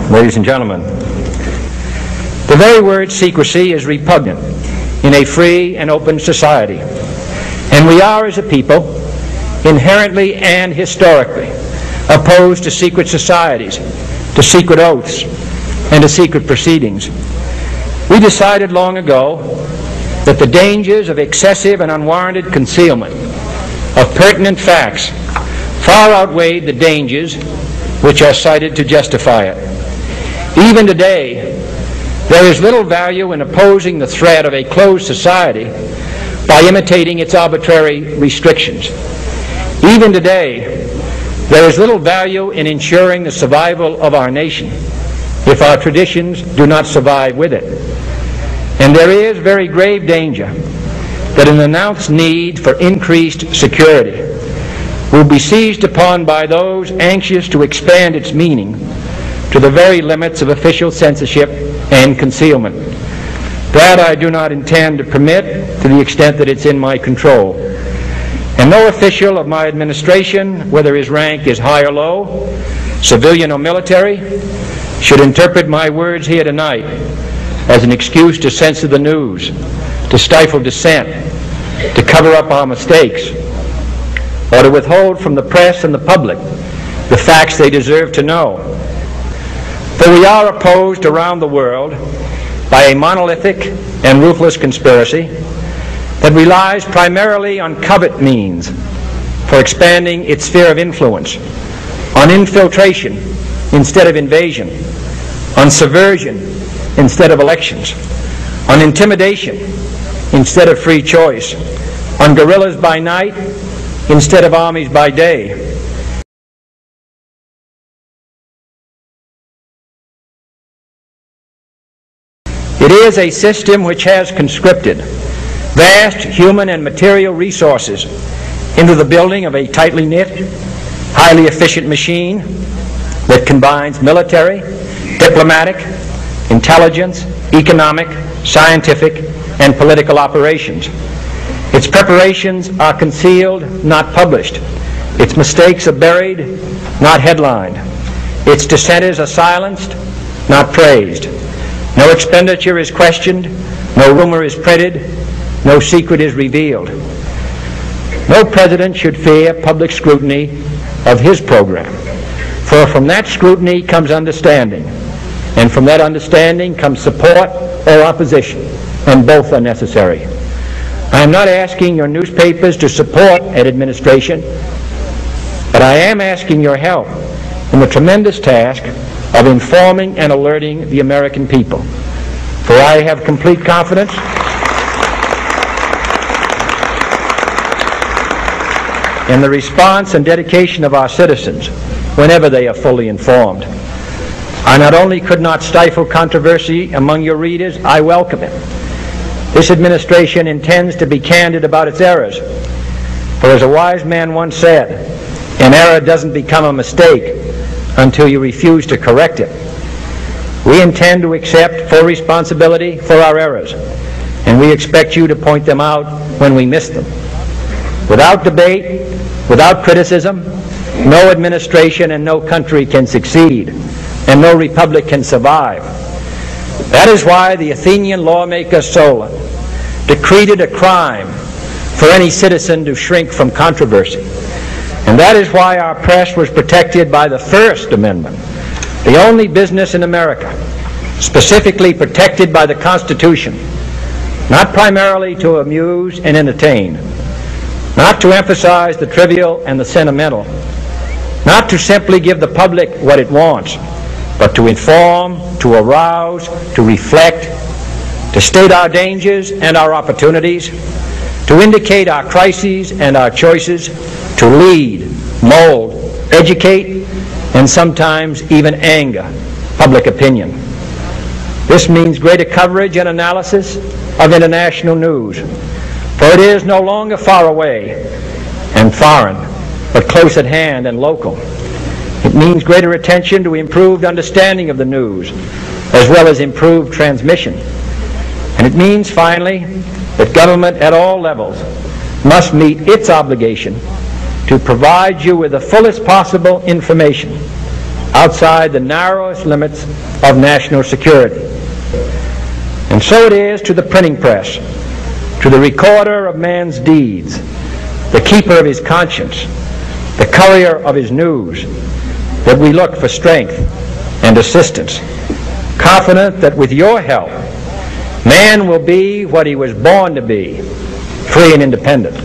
Ladies and gentlemen, the very word secrecy is repugnant in a free and open society, and we are, as a people, inherently and historically opposed to secret societies, to secret oaths, and to secret proceedings. We decided long ago that the dangers of excessive and unwarranted concealment of pertinent facts far outweighed the dangers which are cited to justify it. Even today, there is little value in opposing the threat of a closed society by imitating its arbitrary restrictions. Even today, there is little value in ensuring the survival of our nation if our traditions do not survive with it. And there is very grave danger that an announced need for increased security will be seized upon by those anxious to expand its meaning to the very limits of official censorship and concealment. That I do not intend to permit to the extent that it's in my control. And no official of my administration, whether his rank is high or low, civilian or military, should interpret my words here tonight as an excuse to censor the news, to stifle dissent, to cover up our mistakes, or to withhold from the press and the public the facts they deserve to know. For we are opposed around the world by a monolithic and ruthless conspiracy that relies primarily on covert means for expanding its sphere of influence, on infiltration instead of invasion, on subversion instead of elections, on intimidation instead of free choice, on guerrillas by night instead of armies by day. It is a system which has conscripted vast human and material resources into the building of a tightly knit, highly efficient machine that combines military, diplomatic, intelligence, economic, scientific, and political operations. Its preparations are concealed, not published. Its mistakes are buried, not headlined. Its dissenters are silenced, not praised. No expenditure is questioned, no rumor is printed, no secret is revealed. No president should fear public scrutiny of his program, for from that scrutiny comes understanding, and from that understanding comes support or opposition, and both are necessary. I am not asking your newspapers to support an administration, but I am asking your help in the tremendous task of informing and alerting the American people. For I have complete confidence in the response and dedication of our citizens whenever they are fully informed. I not only could not stifle controversy among your readers, I welcome it. This administration intends to be candid about its errors. For as a wise man once said, an error doesn't become a mistake until you refuse to correct it. We intend to accept full responsibility for our errors, and we expect you to point them out when we miss them. Without debate, without criticism, no administration and no country can succeed, and no republic can survive. That is why the Athenian lawmaker Solon decreed it a crime for any citizen to shrink from controversy. And that is why our press was protected by the First Amendment, the only business in America specifically protected by the Constitution, not primarily to amuse and entertain, not to emphasize the trivial and the sentimental, not to simply give the public what it wants, but to inform, to arouse, to reflect, to state our dangers and our opportunities, to indicate our crises and our choices, to lead, mold, educate, and sometimes even anger public opinion. This means greater coverage and analysis of international news, for it is no longer far away and foreign, but close at hand and local. It means greater attention to improved understanding of the news, as well as improved transmission. And it means, finally, that government at all levels must meet its obligation to provide you with the fullest possible information outside the narrowest limits of national security. And so it is to the printing press, to the recorder of man's deeds, the keeper of his conscience, the courier of his news, that we look for strength and assistance, confident that with your help, man will be what he was born to be, free and independent.